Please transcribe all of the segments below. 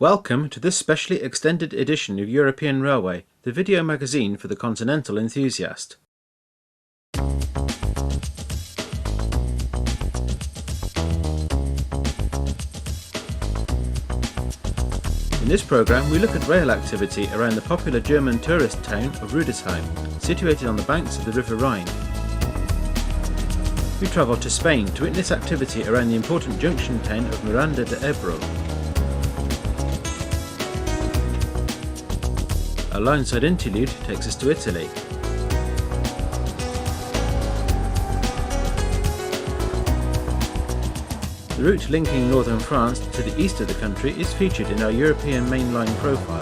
Welcome to this specially extended edition of European Railway, the video magazine for the continental enthusiast. In this programme we look at rail activity around the popular German tourist town of Rüdesheim, situated on the banks of the River Rhine. We travel to Spain to witness activity around the important junction town of Miranda de Ebro. A Lineside interlude takes us to Italy. The route linking northern France to the east of the country is featured in our European mainline profile.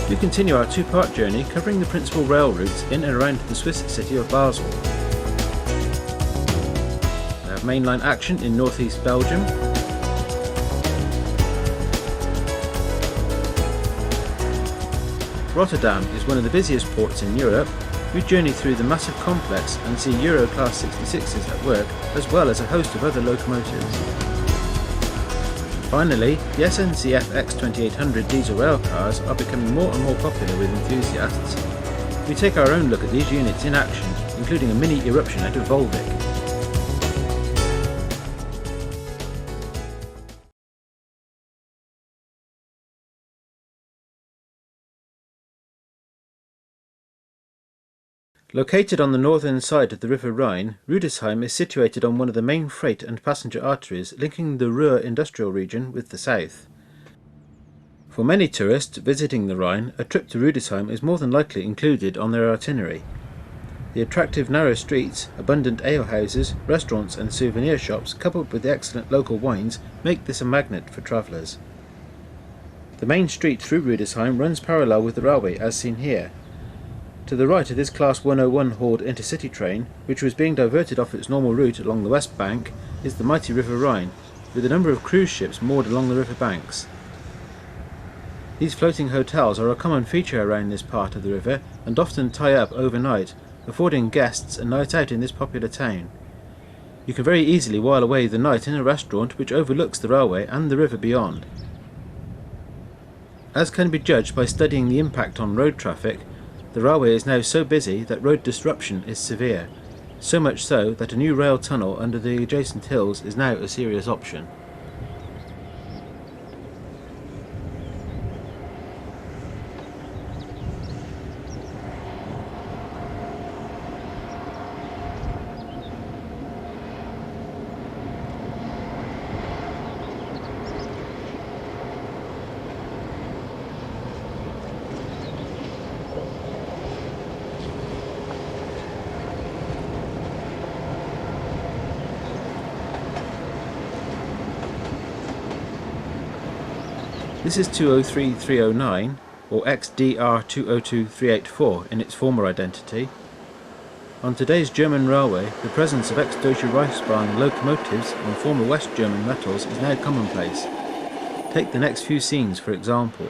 We continue our two-part journey covering the principal rail routes in and around the Swiss city of Basel. We have mainline action in northeast Belgium, Rotterdam is one of the busiest ports in Europe. We journey through the massive complex and see Euro Class 66s at work, as well as a host of other locomotives. Finally, the SNCF X2800 diesel rail cars are becoming more and more popular with enthusiasts. We take our own look at these units in action, including a mini eruption out of Volvic. Located on the northern side of the River Rhine, Rüdesheim is situated on one of the main freight and passenger arteries linking the Ruhr industrial region with the south. For many tourists visiting the Rhine, a trip to Rüdesheim is more than likely included on their itinerary. The attractive narrow streets, abundant alehouses, restaurants and souvenir shops, coupled with the excellent local wines, make this a magnet for travellers. The main street through Rüdesheim runs parallel with the railway as seen here. To the right of this Class 101 hauled intercity train, which was being diverted off its normal route along the west bank, is the mighty River Rhine, with a number of cruise ships moored along the river banks. These floating hotels are a common feature around this part of the river and often tie up overnight, affording guests a night out in this popular town. You can very easily while away the night in a restaurant which overlooks the railway and the river beyond. As can be judged by studying the impact on road traffic, the railway is now so busy that road disruption is severe, so much so that a new rail tunnel under the adjacent hills is now a serious option. This is 203309, or XDR202384 in its former identity. On today's German railway, the presence of ex-Deutsche Reichsbahn locomotives on former West German metals is now commonplace. Take the next few scenes for example.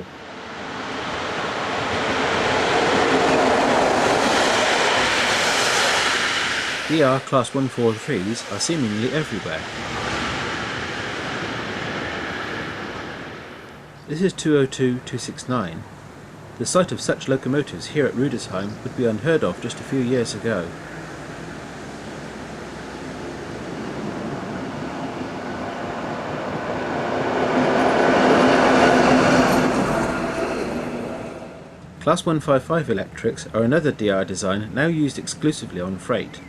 DR Class 143s are seemingly everywhere. This is 202269. The sight of such locomotives here at Rüdesheim would be unheard of just a few years ago. Class 155 electrics are another DR design now used exclusively on freight.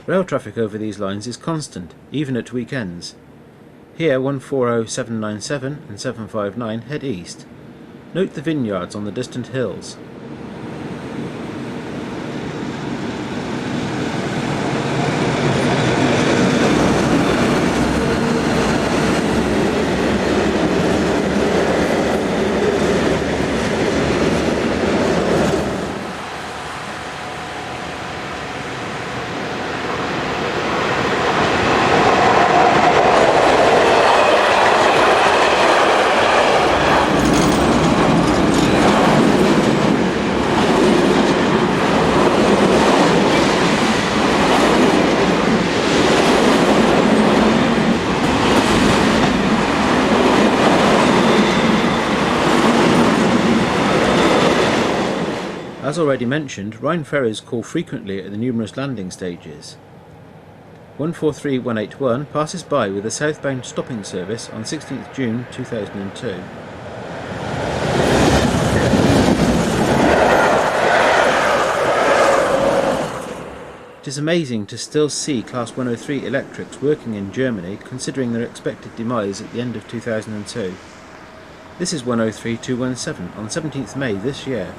Rail traffic over these lines is constant, even at weekends. Here 140797 and 759 head east. Note the vineyards on the distant hills. As already mentioned, Rhine ferries call frequently at the numerous landing stages. 143181 passes by with a southbound stopping service on 16th June 2002. It is amazing to still see Class 103 electrics working in Germany, considering their expected demise at the end of 2002. This is 103217 on 17th May this year.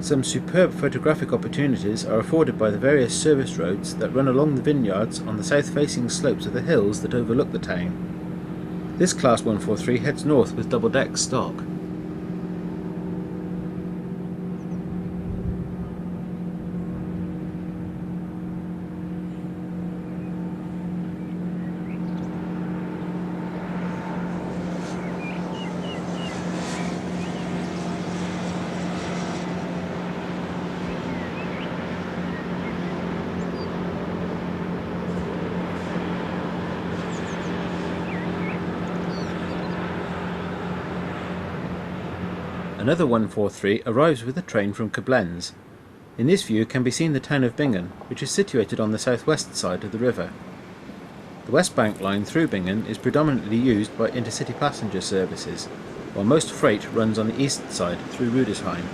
Some superb photographic opportunities are afforded by the various service roads that run along the vineyards on the south-facing slopes of the hills that overlook the town. This Class 143 heads north with double-deck stock. Another 143 arrives with a train from Koblenz. In this view can be seen the town of Bingen, which is situated on the southwest side of the river. The West Bank line through Bingen is predominantly used by intercity passenger services, while most freight runs on the east side through Rüdesheim.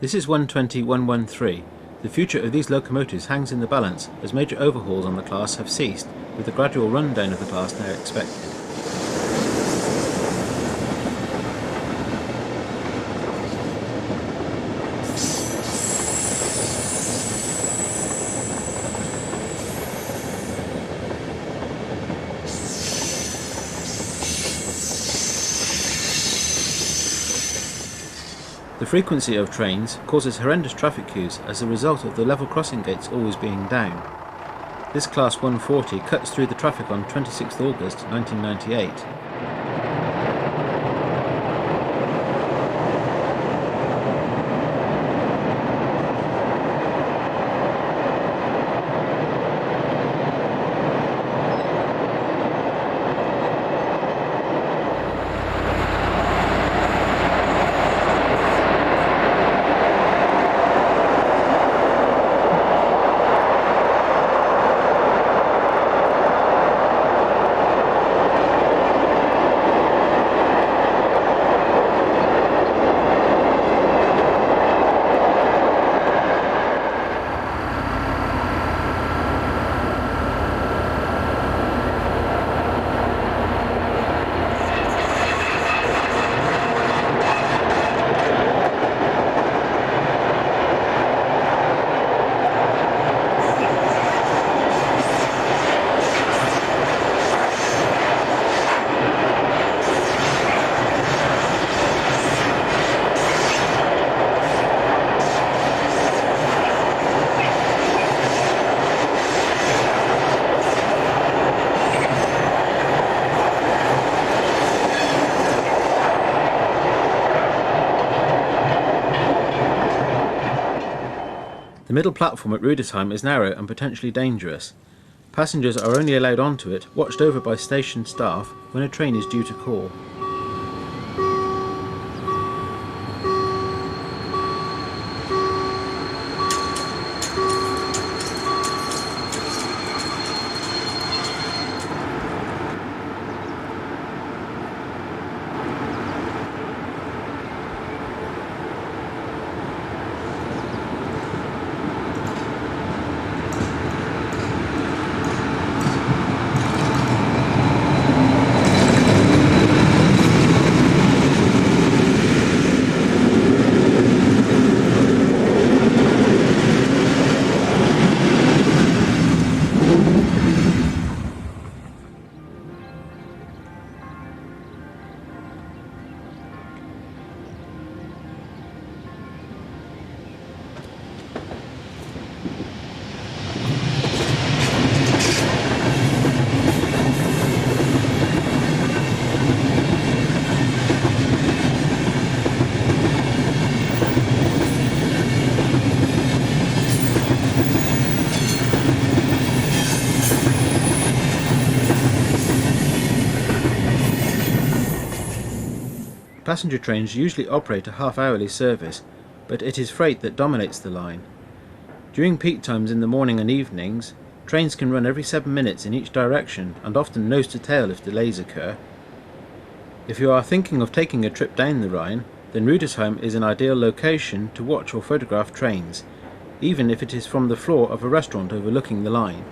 This is 120-113. The future of these locomotives hangs in the balance as major overhauls on the class have ceased, with the gradual rundown of the class now expected. The frequency of trains causes horrendous traffic queues as a result of the level crossing gates always being down. This class 140 cuts through the traffic on 26th August 1998. The middle platform at Rüdesheim is narrow and potentially dangerous. Passengers are only allowed onto it, watched over by station staff, when a train is due to call. Passenger trains usually operate a half-hourly service, but it is freight that dominates the line. During peak times in the morning and evenings, trains can run every 7 minutes in each direction and often nose to tail if delays occur. If you are thinking of taking a trip down the Rhine, then Rüdesheim is an ideal location to watch or photograph trains, even if it is from the floor of a restaurant overlooking the line.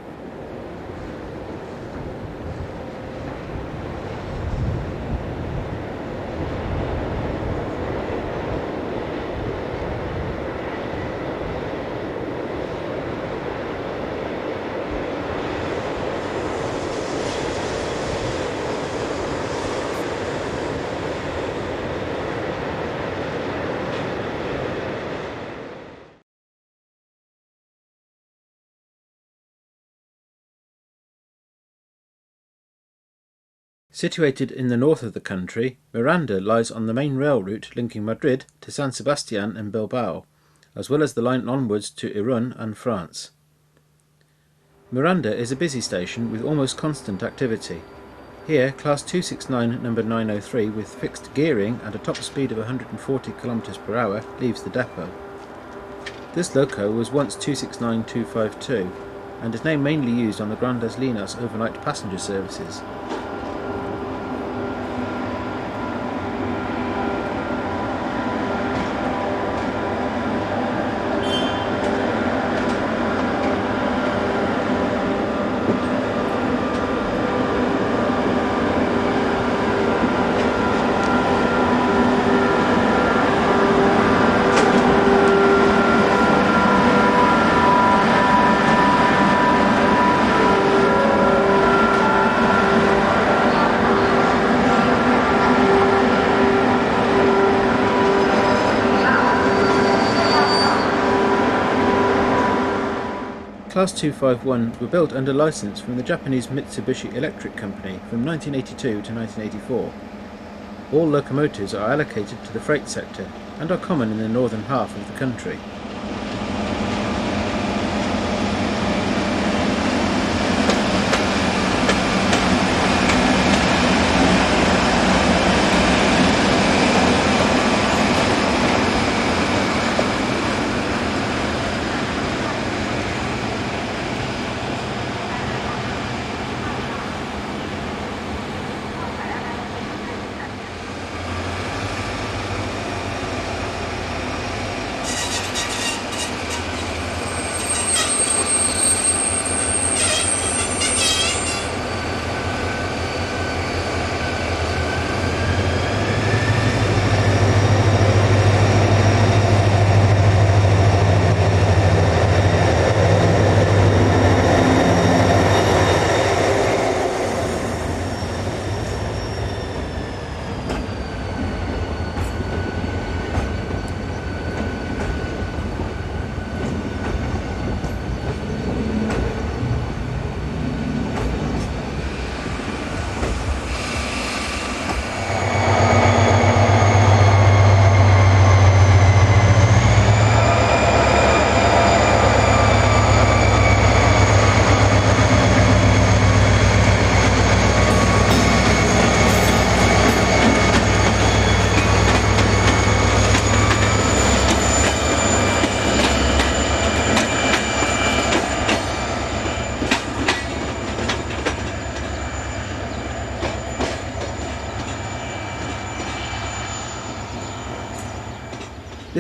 Situated in the north of the country, Miranda lies on the main rail route linking Madrid to San Sebastian and Bilbao, as well as the line onwards to Irun and France. Miranda is a busy station with almost constant activity. Here, Class 269 number 903 with fixed gearing and a top speed of 140 km per hour leaves the depot. This loco was once 269252 and is now mainly used on the Grandes Linas overnight passenger services. Class 251 were built under licence from the Japanese Mitsubishi Electric Company from 1982 to 1984. All locomotives are allocated to the freight sector and are common in the northern half of the country.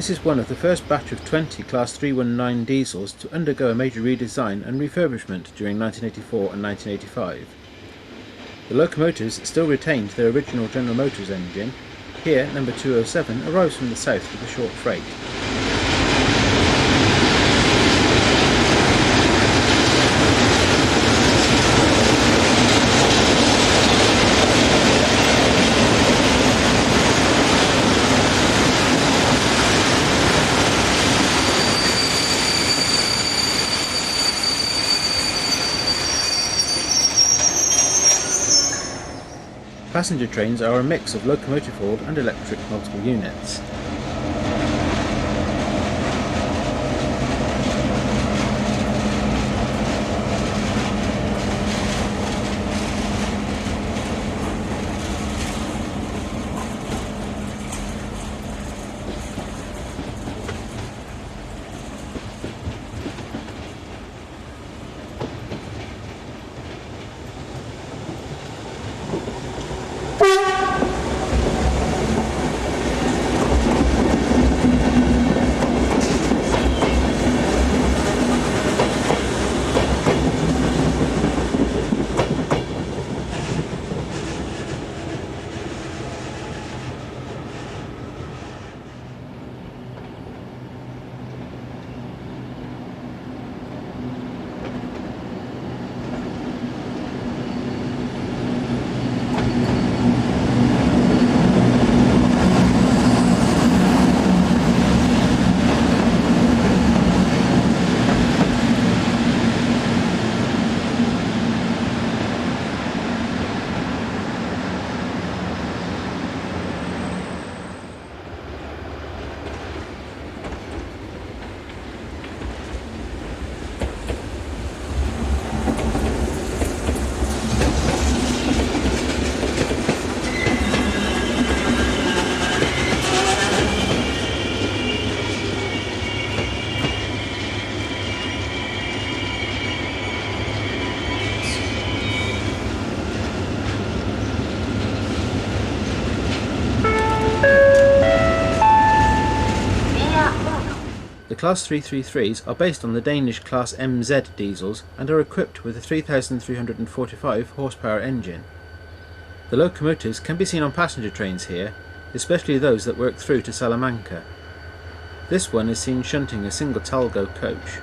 This is one of the first batch of 20 Class 319 diesels to undergo a major redesign and refurbishment during 1984 and 1985. The locomotives still retained their original General Motors engine. Here, number 207 arrives from the south with a short freight. Passenger trains are a mix of locomotive hauled and electric multiple units. The Class 333s are based on the Danish Class MZ diesels and are equipped with a 3,345 horsepower engine. The locomotives can be seen on passenger trains here, especially those that work through to Salamanca. This one is seen shunting a single Talgo coach.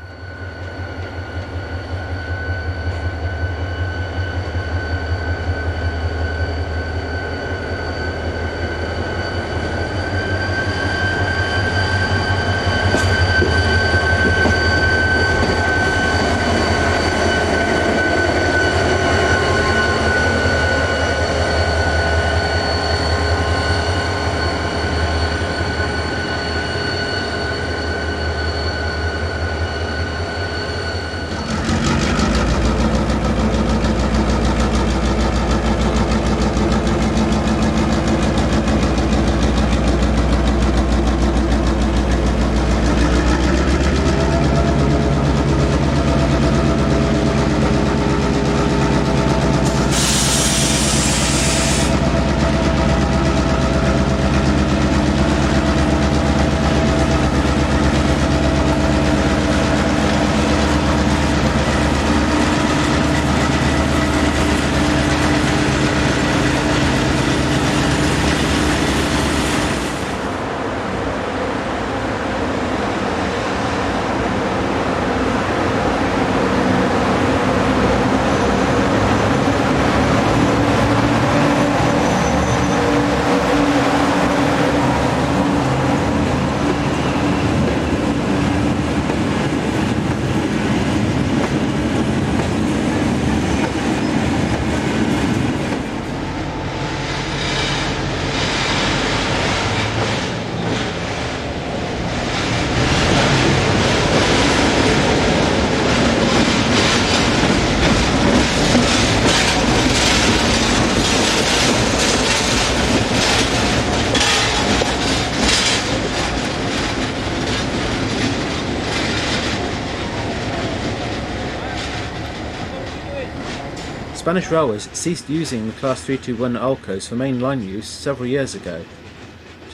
Spanish railways ceased using the Class 321 Alcos for main line use several years ago.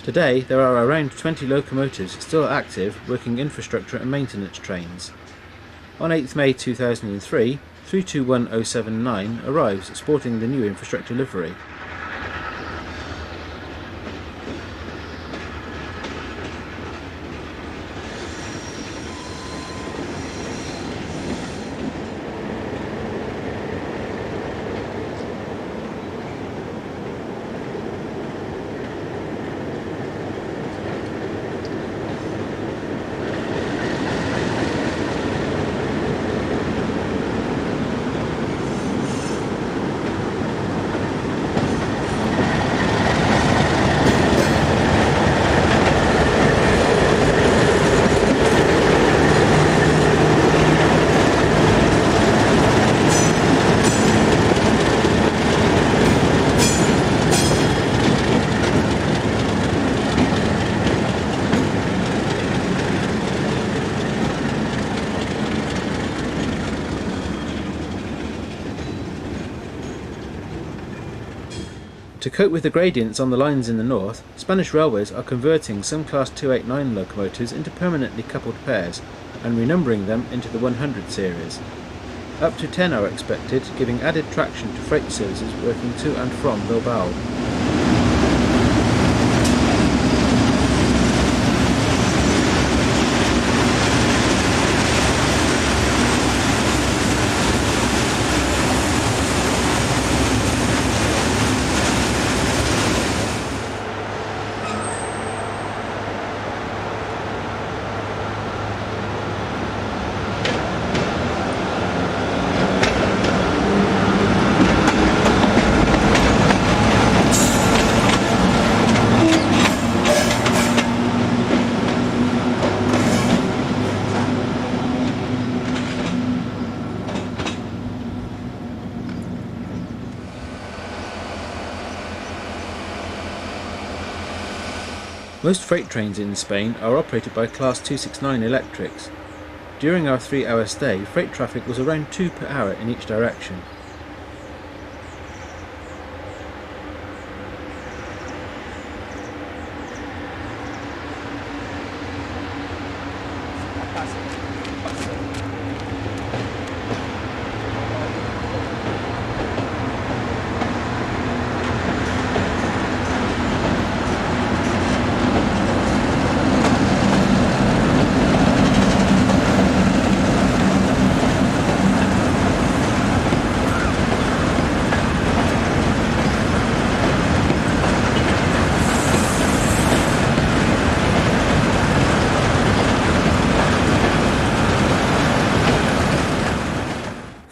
Today there are around 20 locomotives still active working infrastructure and maintenance trains. On 8th May 2003, 321079 arrives sporting the new infrastructure livery. To cope with the gradients on the lines in the north, Spanish railways are converting some Class 289 locomotives into permanently coupled pairs and renumbering them into the 100 series. Up to 10 are expected, giving added traction to freight services working to and from Bilbao. Most freight trains in Spain are operated by Class 269 electrics. During our 3-hour stay, freight traffic was around 2 per hour in each direction.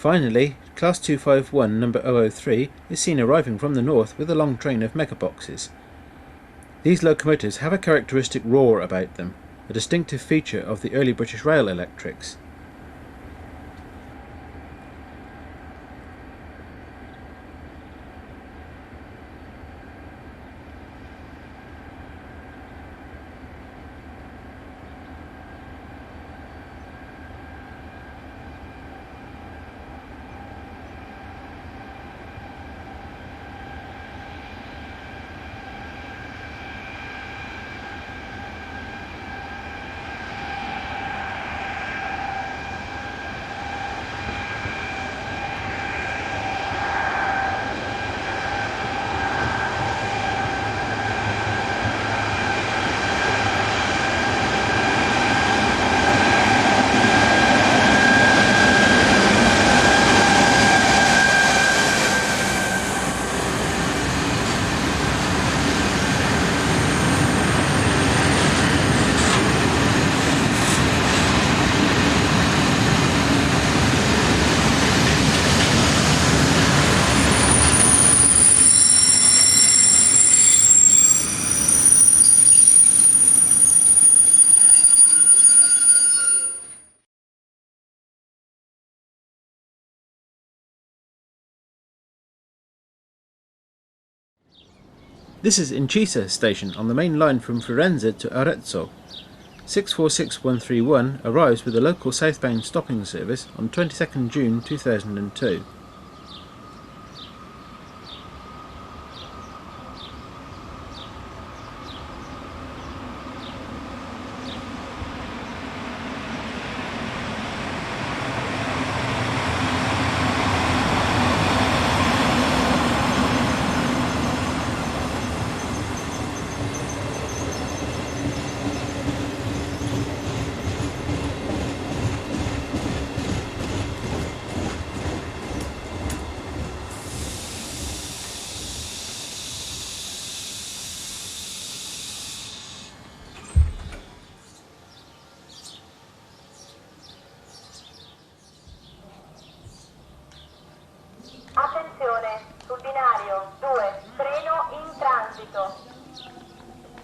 Finally, Class 251 number 003 is seen arriving from the north with a long train of megaboxes. These locomotives have a characteristic roar about them, a distinctive feature of the early British rail electrics. This is Incisa station on the main line from Firenze to Arezzo. 646131 arrives with a local southbound stopping service on 22nd June 2002.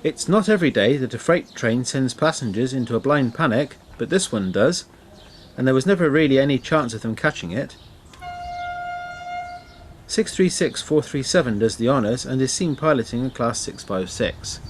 It's not every day that a freight train sends passengers into a blind panic, but this one does, and there was never really any chance of them catching it. 636437 does the honours and is seen piloting a Class 656.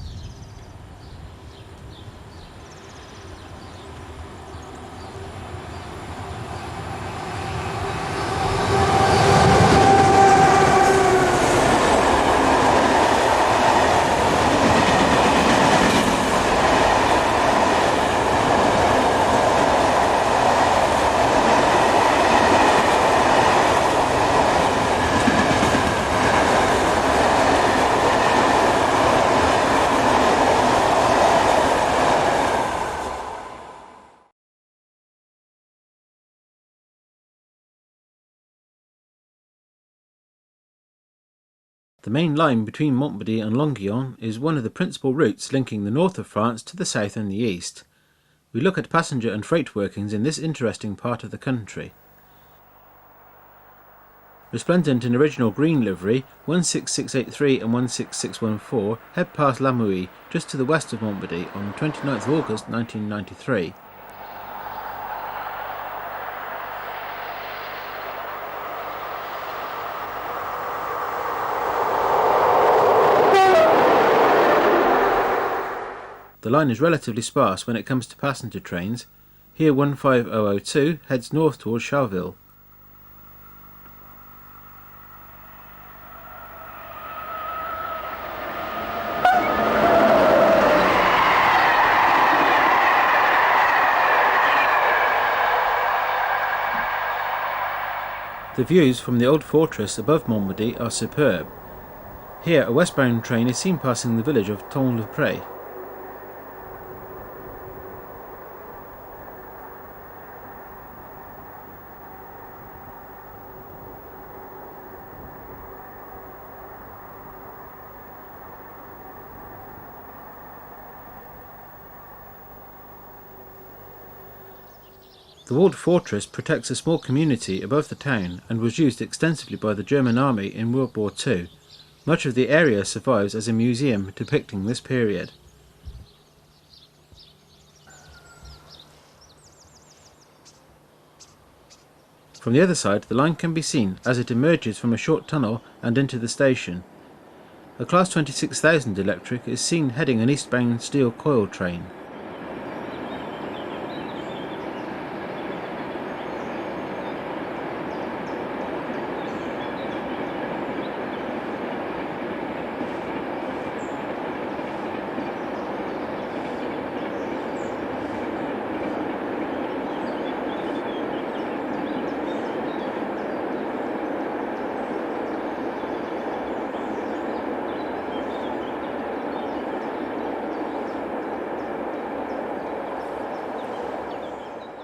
The main line between Montmedy and Longuyon is one of the principal routes linking the north of France to the south and the east. We look at passenger and freight workings in this interesting part of the country. Resplendent in original green livery, 16683 and 16614 head past Longwy, just to the west of Montmedy, on 29th of August 1993. The line is relatively sparse when it comes to passenger trains. Here 15002 heads north towards Charleville. The views from the old fortress above Montmedy are superb. Here a westbound train is seen passing the village of Tons-le-Pré. The walled fortress protects a small community above the town and was used extensively by the German army in World War II. Much of the area survives as a museum depicting this period. From the other side, the line can be seen as it emerges from a short tunnel and into the station. A Class 26000 electric is seen heading an eastbound steel coil train.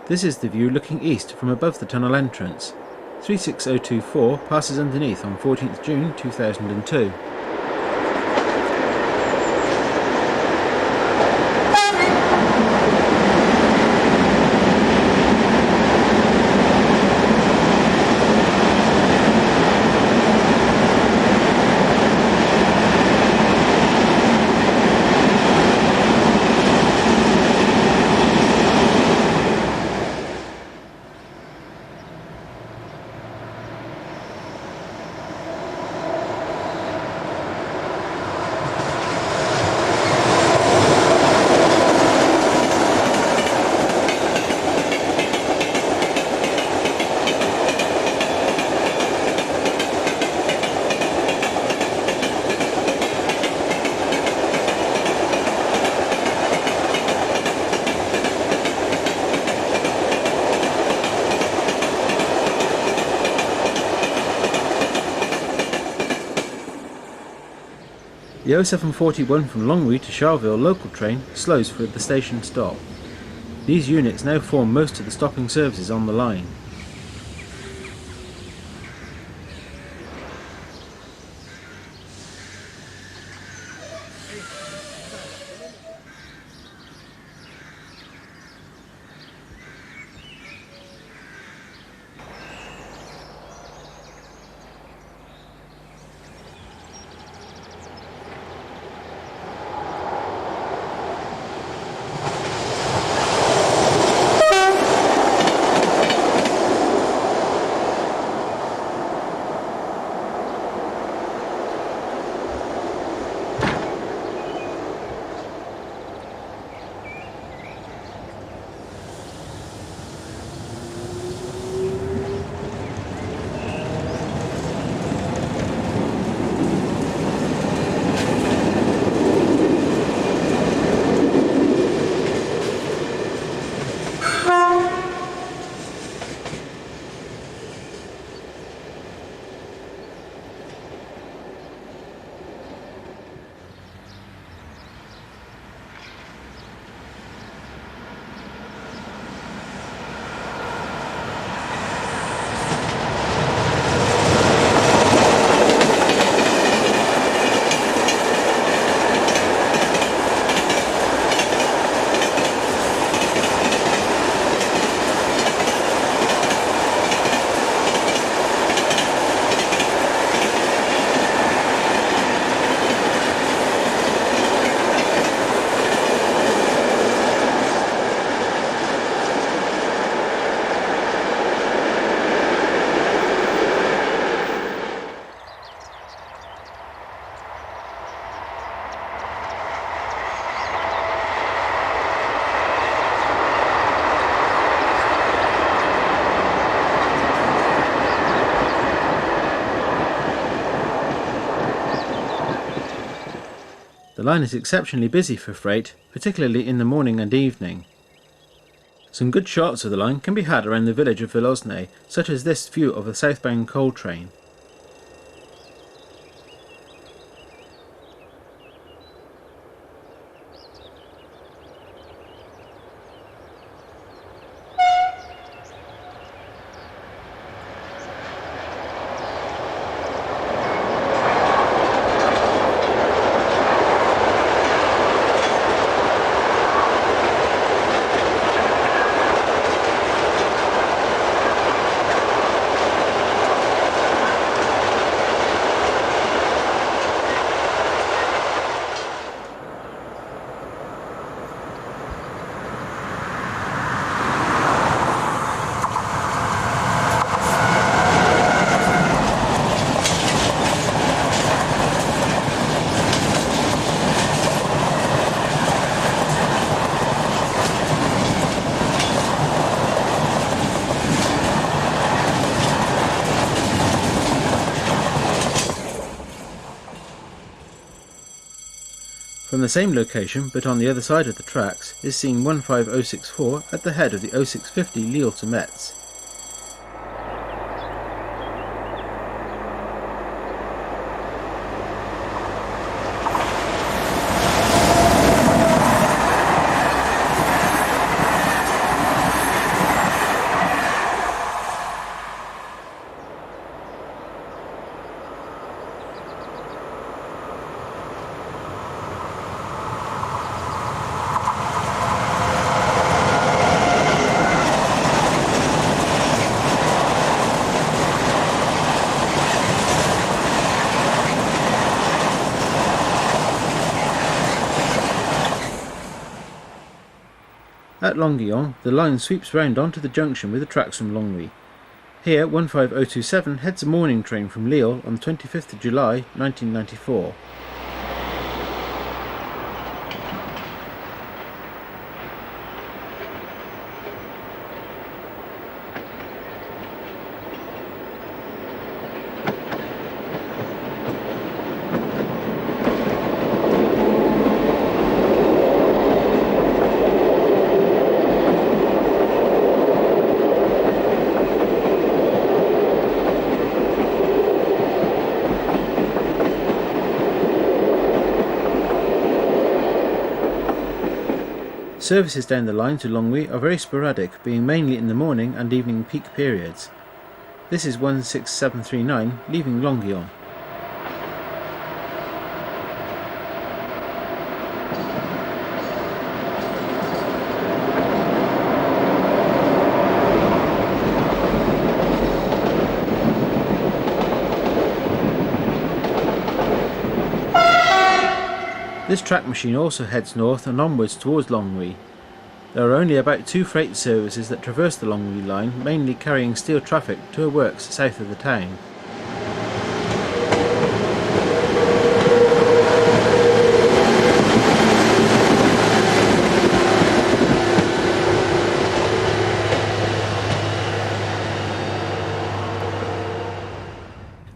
This is the view looking east from above the tunnel entrance. 36024 passes underneath on 14th June 2002. The 0741 from Longwy to Charleville local train slows for the station stop. These units now form most of the stopping services on the line. The line is exceptionally busy for freight, particularly in the morning and evening. Some good shots of the line can be had around the village of Vilosne, such as this view of a southbound coal train. From the same location, but on the other side of the tracks, is seen 15064 at the head of the 0650 Lille to Metz. At Longuyon, the line sweeps round onto the junction with the tracks from Longwy. Here, 15027 heads a morning train from Lille on 25th July 1994. Services down the line to Longwy are very sporadic, being mainly in the morning and evening peak periods. This is 16739 leaving Longuyon. This track machine also heads north and onwards towards Longwy. There are only about 2 freight services that traverse the Longwy line, mainly carrying steel traffic to a works south of the town.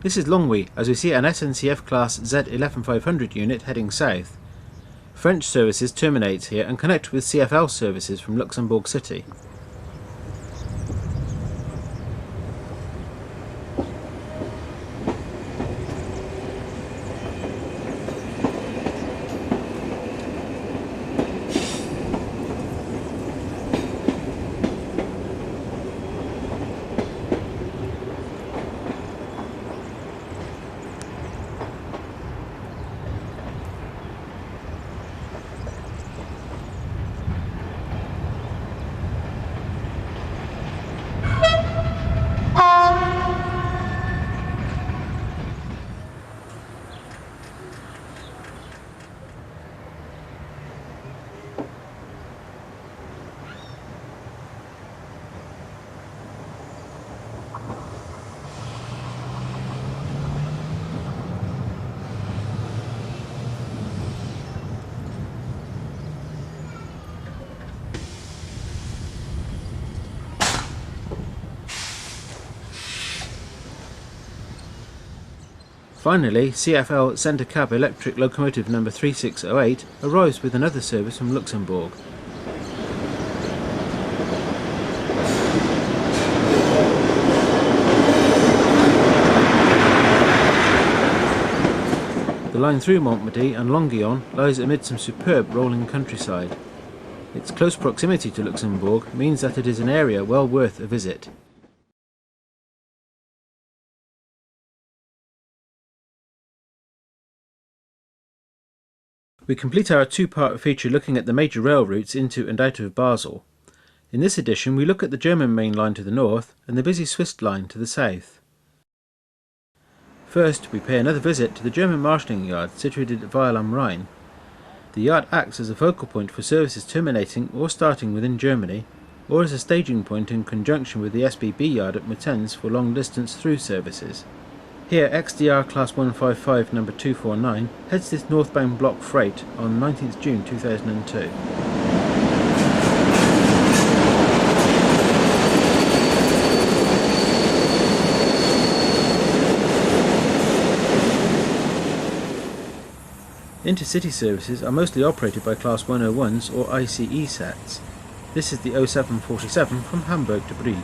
This is Longwy, as we see an SNCF class Z11500 unit heading south. French services terminate here and connect with CFL services from Luxembourg City. Finally, CFL Centre Cab Electric Locomotive number 3608 arrives with another service from Luxembourg. The line through Montmedy and Longuyon lies amid some superb rolling countryside. Its close proximity to Luxembourg means that it is an area well worth a visit. We complete our two-part feature looking at the major rail routes into and out of Basel. In this edition we look at the German main line to the north and the busy Swiss line to the south. First, we pay another visit to the German marshalling yard situated at Weil am Rhine. The yard acts as a focal point for services terminating or starting within Germany, or as a staging point in conjunction with the SBB yard at Muttenz for long-distance through services. Here XDR Class 155 number 249 heads this northbound block freight on 19th June 2002. Intercity services are mostly operated by Class 101s or ICE sets. This is the 0747 from Hamburg to Brieg.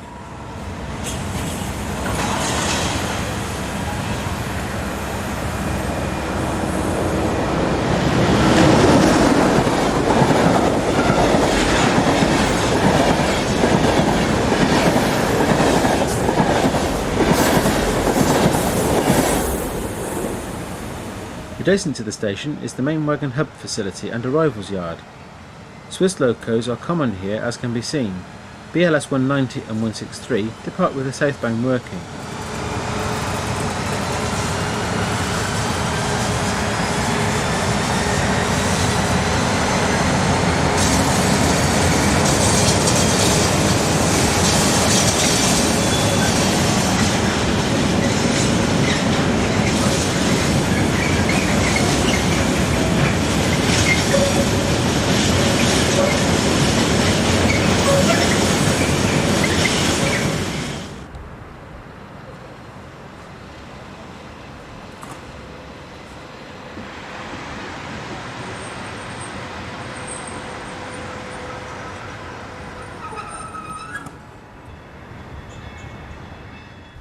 Adjacent to the station is the main wagon hub facility and arrivals yard. Swiss locos are common here, as can be seen. BLS 190 and 163 depart with a southbound working.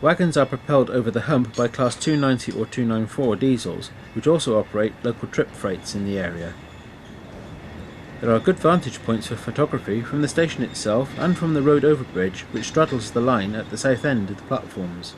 Wagons are propelled over the hump by Class 290 or 294 diesels, which also operate local trip freights in the area. There are good vantage points for photography from the station itself and from the road overbridge which straddles the line at the south end of the platforms.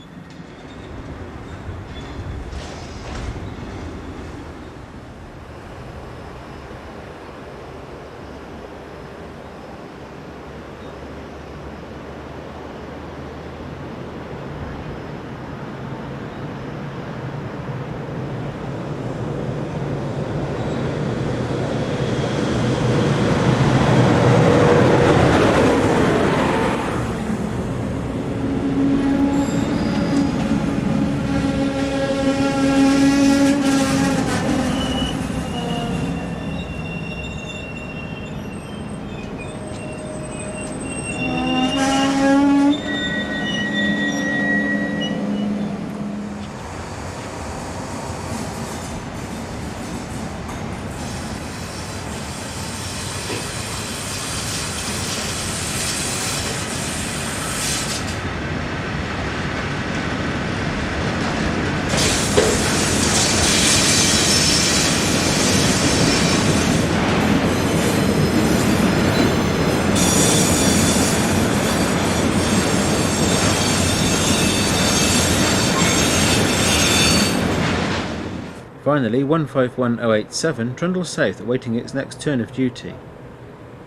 Finally, 151087 trundles south awaiting its next turn of duty.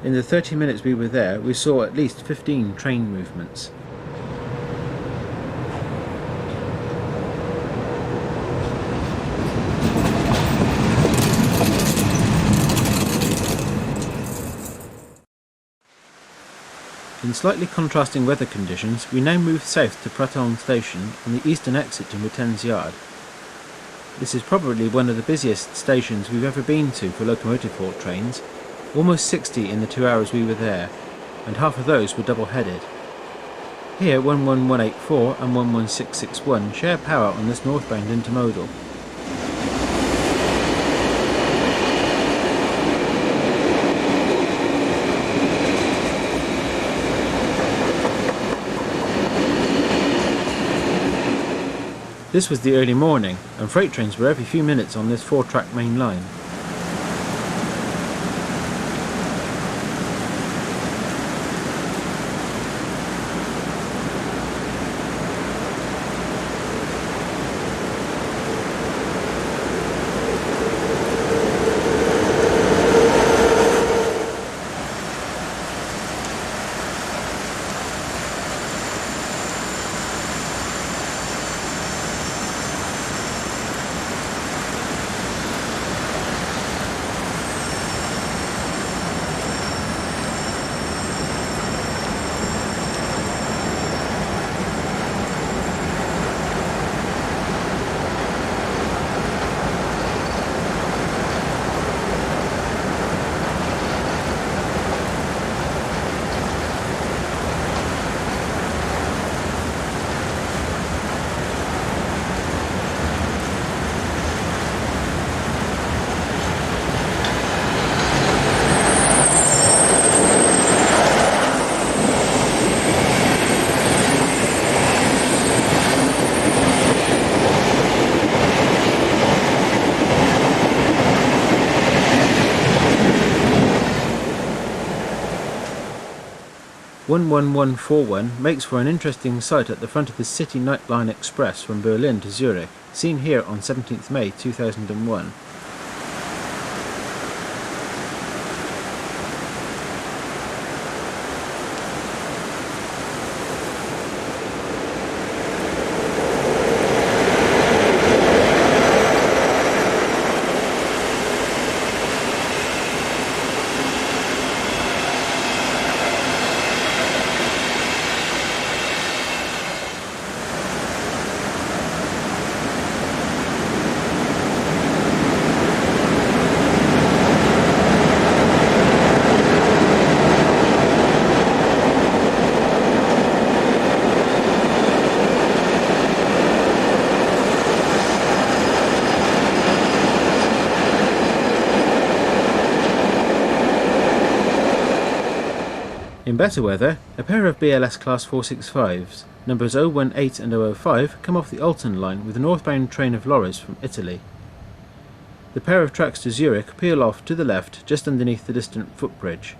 In the 30 minutes we were there, we saw at least 15 train movements. In slightly contrasting weather conditions, we now move south to Pratteln station on the eastern exit to Muttenz yard. This is probably one of the busiest stations we've ever been to for locomotive haul trains, almost 60 in the 2 hours we were there, and half of those were double-headed. Here 11184 and 11661 share power on this northbound intermodal. This was the early morning, and freight trains were every few minutes on this 4-track main line. (11141) makes for an interesting sight at the front of the City Nightline Express from Berlin to Zurich, seen here on 17th May 2001. In better weather, a pair of BLS Class 465s, numbers 018 and 005, come off the Alton line with a northbound train of lorries from Italy. The pair of tracks to Zurich peel off to the left just underneath the distant footbridge.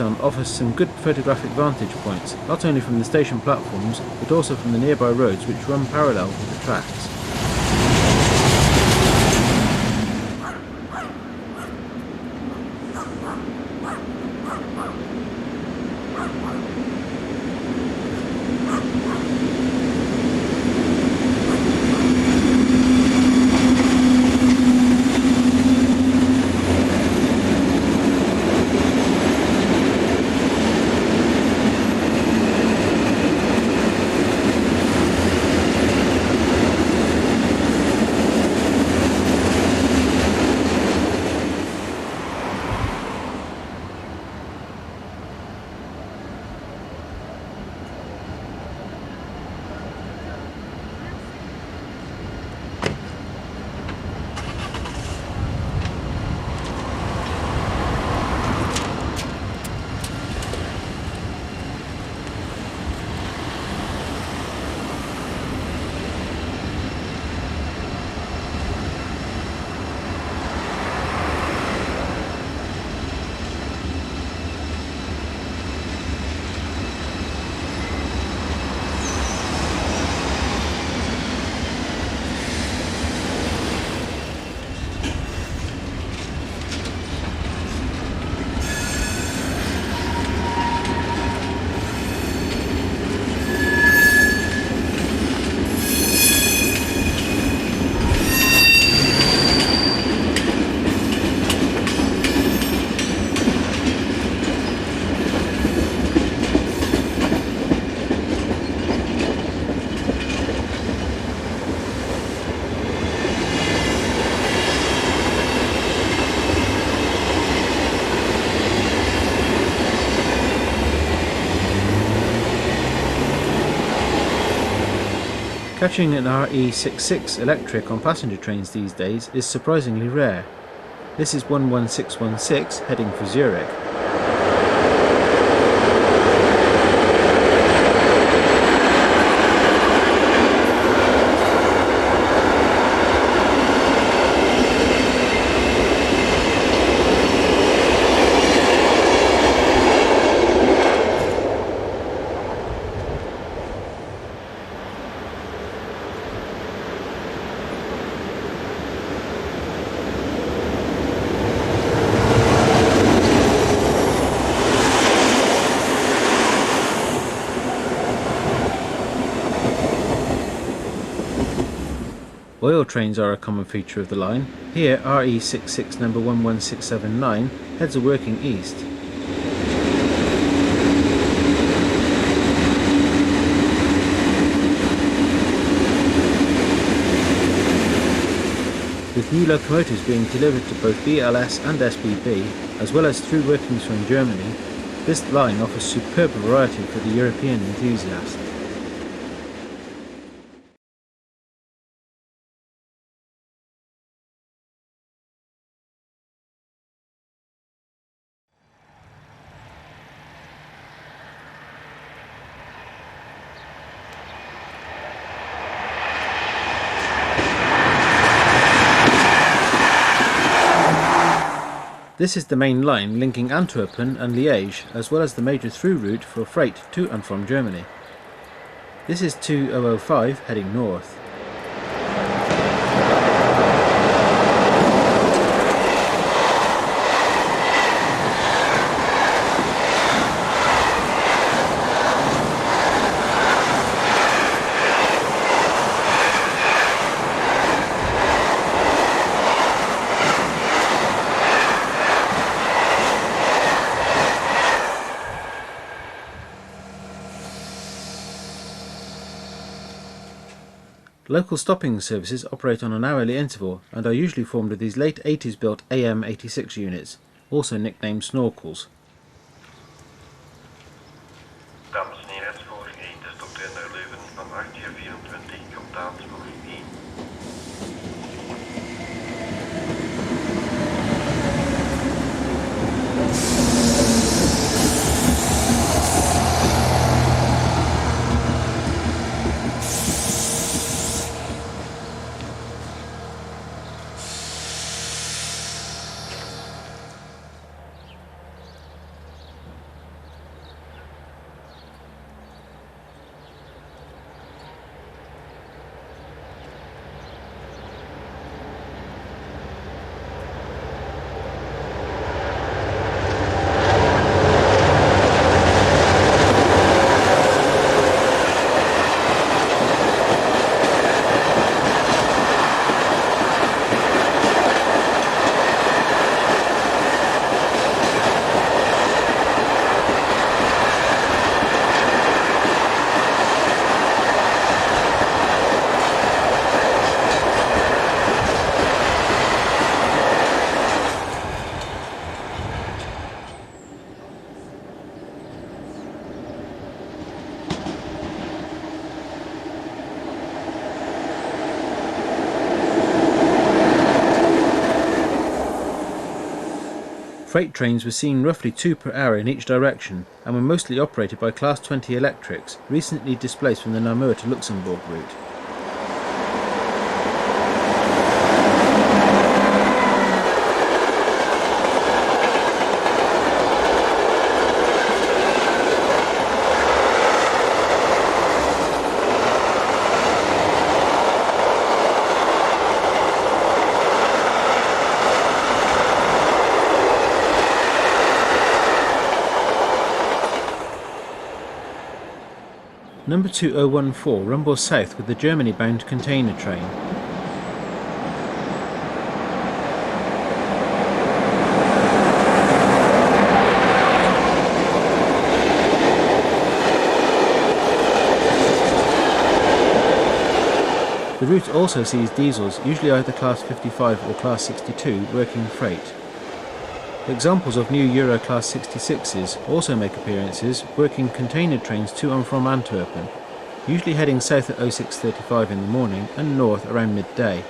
Rhudesheim offers some good photographic vantage points, not only from the station platforms, but also from the nearby roads which run parallel with the tracks. Catching an RE66 electric on passenger trains these days is surprisingly rare. This is 11616 heading for Zurich. Oil trains are a common feature of the line. Here RE66 number 11679 heads are working east. With new locomotives being delivered to both BLS and SBB, as well as through workings from Germany, this line offers superb variety for the European enthusiast. This is the main line linking Antwerpen and Liège, as well as the major through route for freight to and from Germany. This is 2005 heading north. Local stopping services operate on an hourly interval and are usually formed of these late 80s built AM86 units, also nicknamed snorkels. Dames en heren, het spoor 1 is tot naar Leuven van 8:24 komt aan spoor 1. Freight trains were seen roughly 2 per hour in each direction and were mostly operated by Class 20 electrics, recently displaced from the Namur to Luxembourg route. Number 2014 rumbles south with the Germany-bound container train. The route also sees diesels, usually either Class 55 or Class 62, working freight. Examples of new Euro Class 66s also make appearances, working container trains to and from Antwerpen. usually heading south at 06:35 in the morning and north around midday.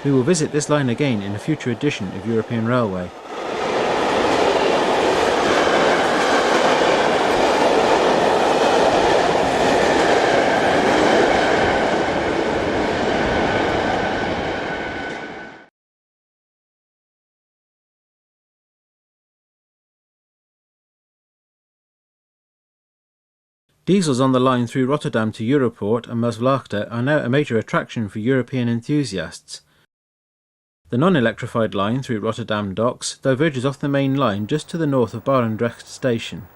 We will visit this line again in a future edition of European Railway. Diesels on the line through Rotterdam to Europort and Maasvlakte are now a major attraction for European enthusiasts. The non-electrified line through Rotterdam docks diverges off the main line just to the north of Barendrecht station.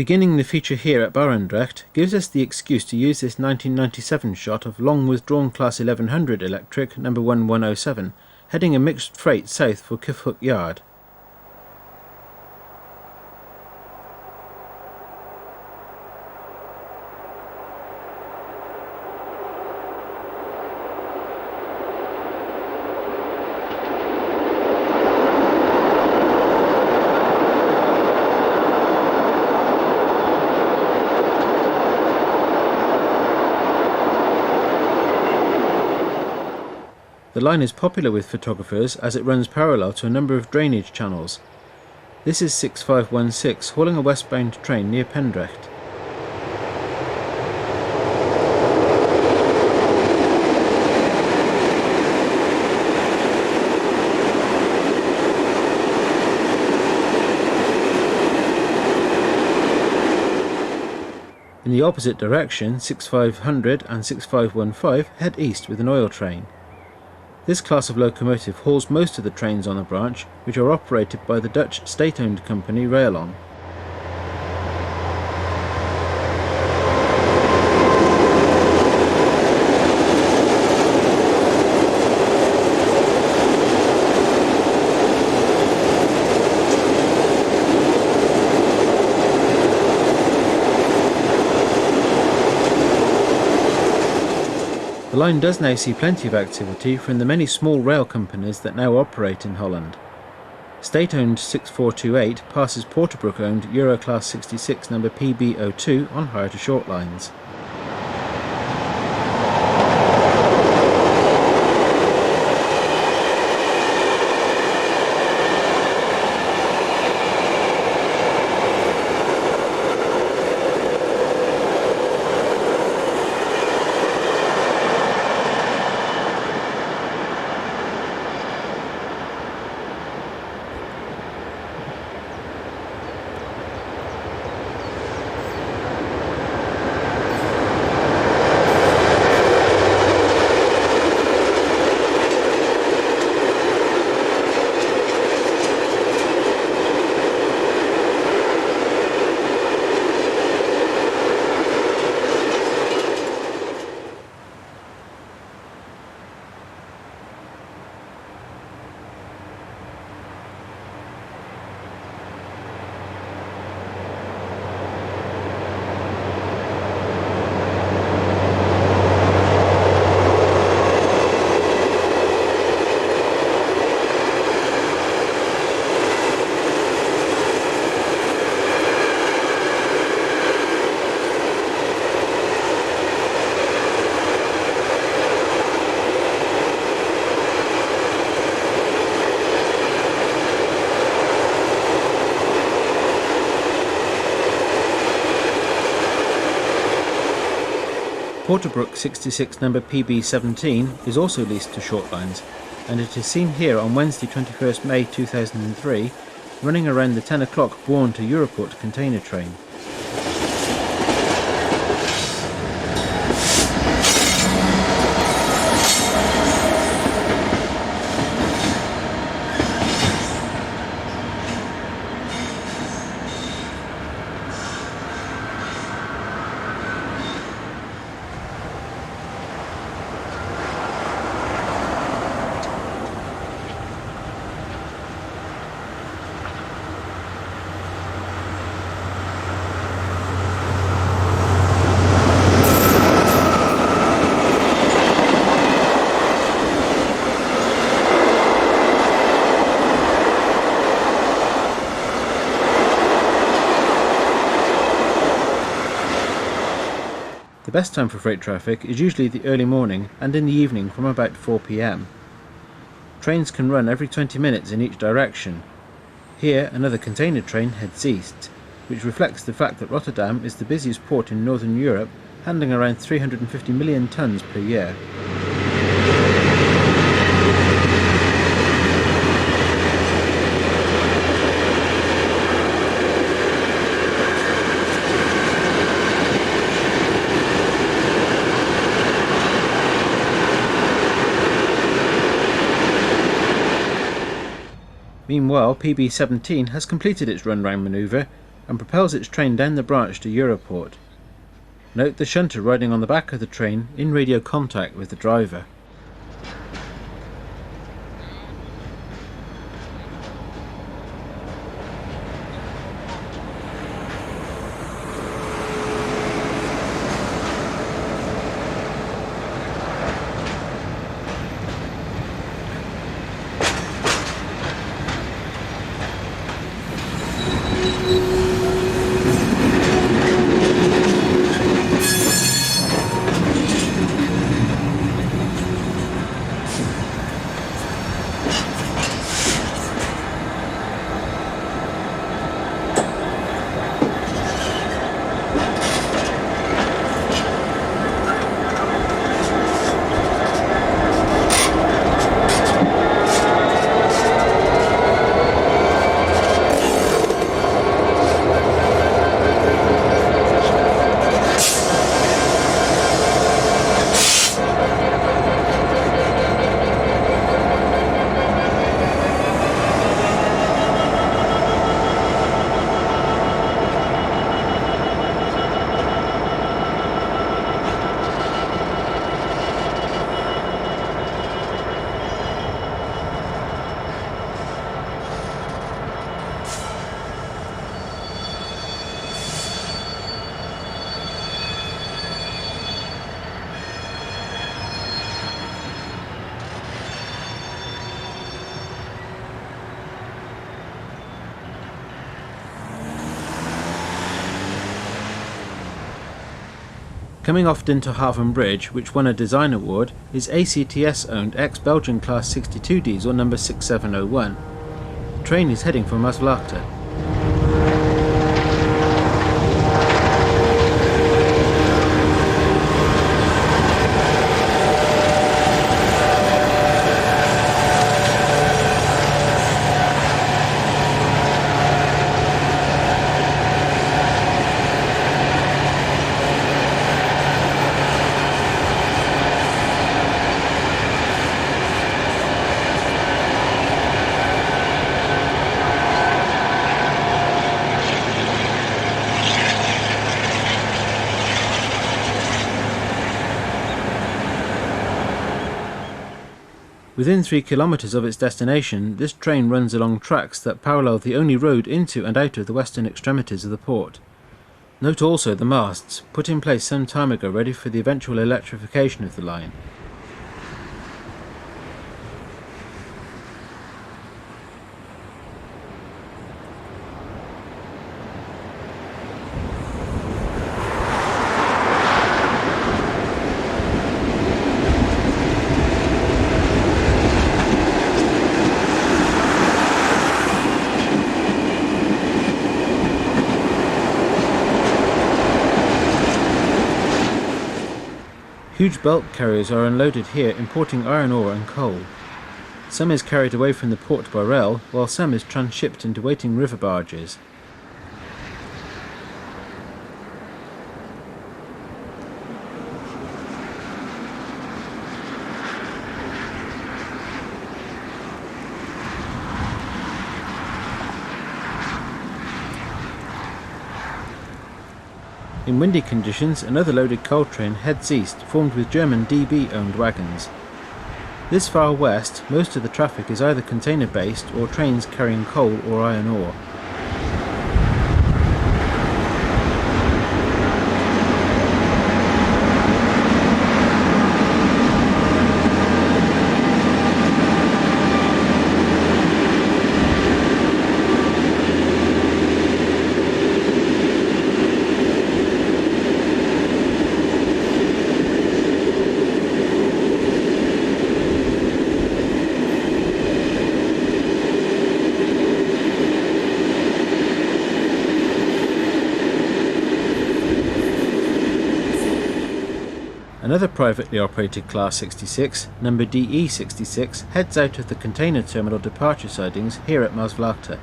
Beginning the feature here at Barendrecht gives us the excuse to use this 1997 shot of long withdrawn class 1100 electric number 1107 heading a mixed freight south for Kifhoek Yard. The line is popular with photographers as it runs parallel to a number of drainage channels. This is 6516 hauling a westbound train near Pendrecht. In the opposite direction, 6500 and 6515 head east with an oil train. This class of locomotive hauls most of the trains on the branch, which are operated by the Dutch state-owned company Railon. The line does now see plenty of activity from the many small rail companies that now operate in Holland. State-owned 6428 passes Porterbrook-owned Euroclass 66 number PB02 on hire to short lines. Porterbrook 66 number PB17 is also leased to short lines, and it is seen here on Wednesday 21st May 2003 running around the 10 o'clock Born to Europort container train. The best time for freight traffic is usually the early morning and in the evening from about 4 p.m. Trains can run every 20 minutes in each direction. Here another container train heads east, which reflects the fact that Rotterdam is the busiest port in Northern Europe, handling around 350 million tonnes per year. Meanwhile, PB17 has completed its run-round manoeuvre and propels its train down the branch to Europort. Note the shunter riding on the back of the train in radio contact with the driver. Coming off Dinterhaven Bridge, which won a design award, is ACTS-owned ex-Belgian Class 62 diesel number 6701. The train is heading for Maasvlakte. Within 3 kilometres of its destination, this train runs along tracks that parallel the only road into and out of the western extremities of the port. Note also the masts, put in place some time ago ready for the eventual electrification of the line. Huge bulk carriers are unloaded here importing iron ore and coal. Some is carried away from the port by rail, while some is transshipped into waiting river barges. In windy conditions, another loaded coal train heads east, formed with German DB-owned wagons. This far west, most of the traffic is either container-based or trains carrying coal or iron ore. Another privately operated Class 66, number DE66, heads out of the container terminal departure sidings here at Maasvlakte.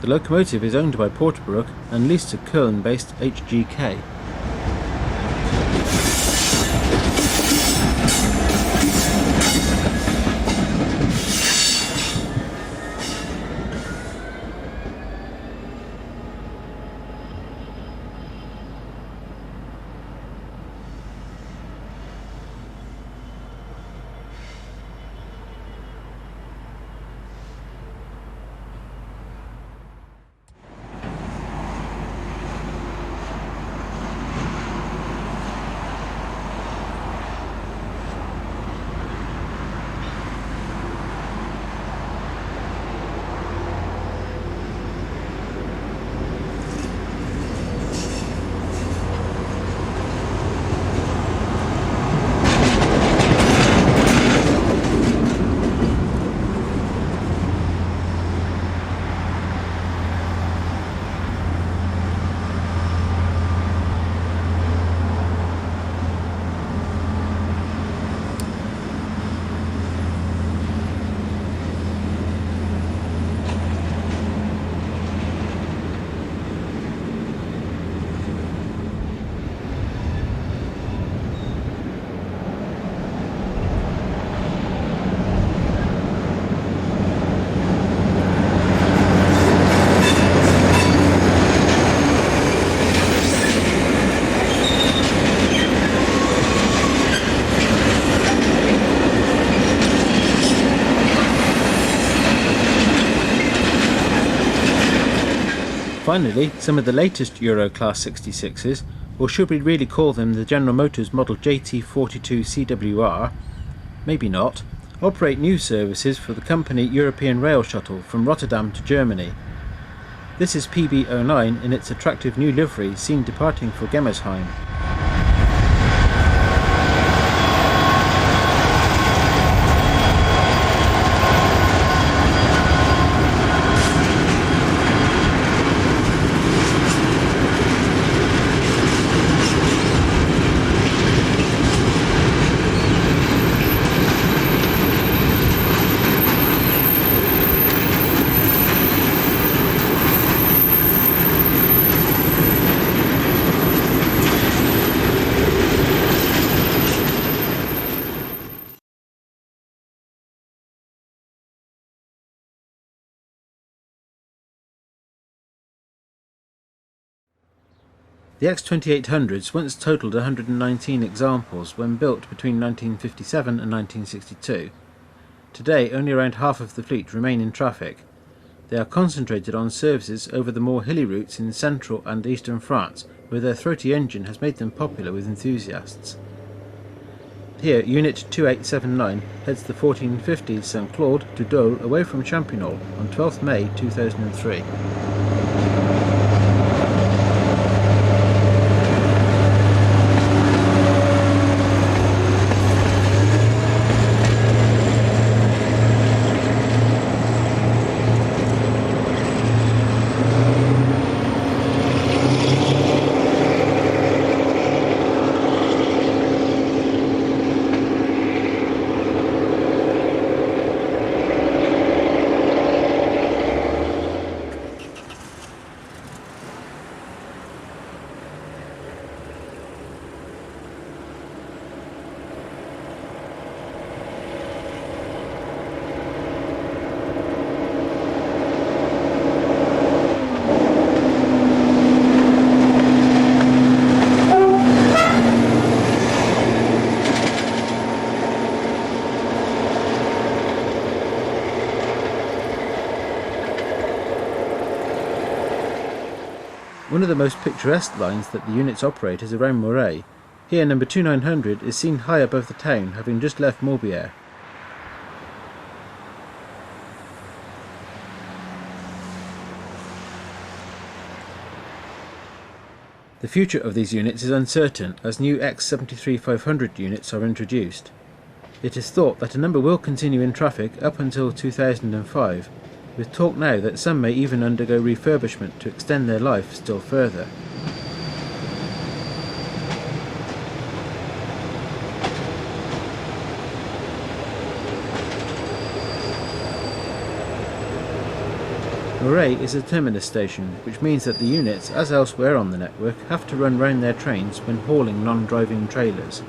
The locomotive is owned by Porterbrook and leased to Köln-based HGK. Finally, some of the latest Euro Class 66s, or should we really call them the General Motors model JT42CWR, maybe not, operate new services for the company European Rail Shuttle from Rotterdam to Germany. This is PB09 in its attractive new livery seen departing for Rüdesheim. The X2800s once totalled 119 examples when built between 1957 and 1962. Today only around half of the fleet remain in traffic. They are concentrated on services over the more hilly routes in central and eastern France, where their throaty engine has made them popular with enthusiasts. Here Unit 2879 heads the 1450 St Claude to Dole away from Champignon on 12th May 2003. One of the most picturesque lines that the units operate is around Moray. Here number 2900 is seen high above the town, having just left Morbier. The future of these units is uncertain as new X73500 units are introduced. It is thought that a number will continue in traffic up until 2005, with talk now that some may even undergo refurbishment to extend their life still further. Lorraine is a terminus station, which means that the units, as elsewhere on the network, have to run round their trains when hauling non-driving trailers.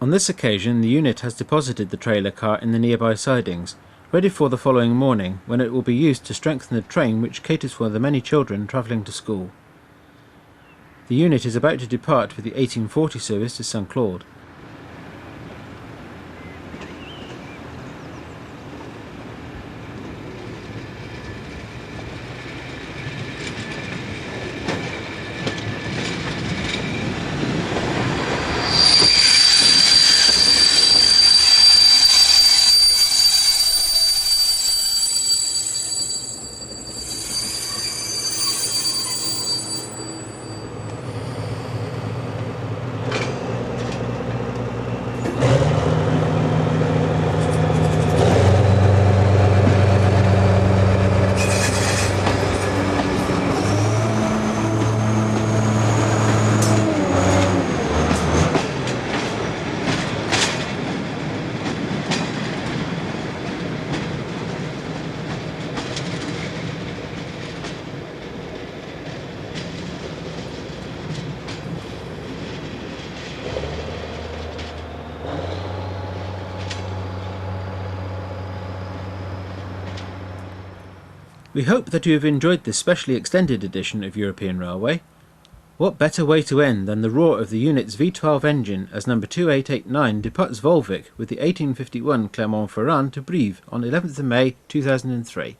On this occasion, the unit has deposited the trailer car in the nearby sidings, ready for the following morning, when it will be used to strengthen the train which caters for the many children travelling to school. The unit is about to depart with the 1840 service to St. Claude. We hope that you have enjoyed this specially extended edition of European Railway. What better way to end than the roar of the unit's V12 engine as number 2889 departs Volvic with the 1851 Clermont-Ferrand to Brive on 11th May 2003.